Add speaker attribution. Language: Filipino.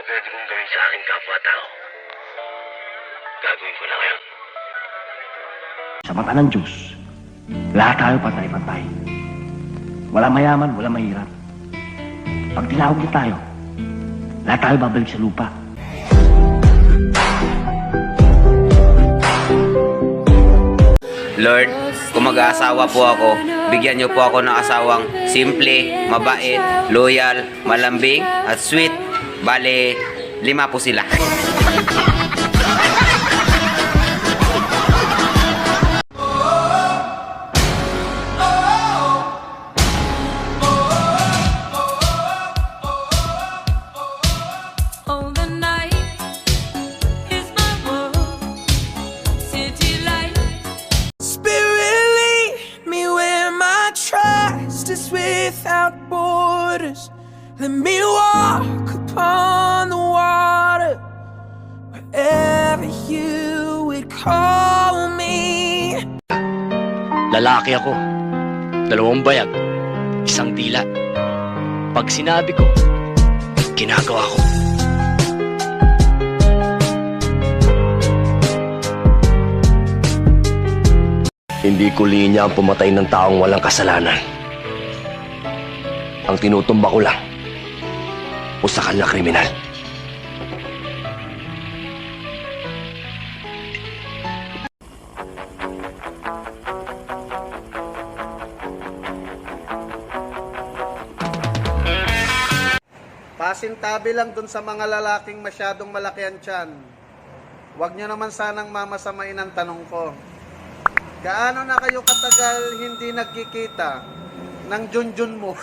Speaker 1: pwede kong gawin sa aking kapwa-tao, gagawin ko na ngayon.
Speaker 2: Sa mata ng Diyos, lahat tayo patay-patay. Walang mayaman, walang mahirap. Pag tinawag niya tayo, lahat tayo babalik sa lupa.
Speaker 3: Lord, kung mag-aasawa po ako, bigyan niyo po ako ng asawang simple, mabait, loyal, malambing, at sweet. Bale, 5 po sila.
Speaker 4: Without borders, let me walk upon the water wherever you would call me.
Speaker 5: Lalaki ako, 2 bayag, 1 dila. Pag sinabi ko, ginagawa ko.
Speaker 6: Hindi ko linya ang pumatay ng taong walang kasalanan. Ang tinutumba ko lang, usakal na kriminal.
Speaker 7: Pasintabi lang dun sa mga lalaking masyadong malaki ang tiyan. Huwag nyo naman sanang mamasamain ang tanong ko. Gaano na kayo katagal hindi nagkikita ng junjun mo?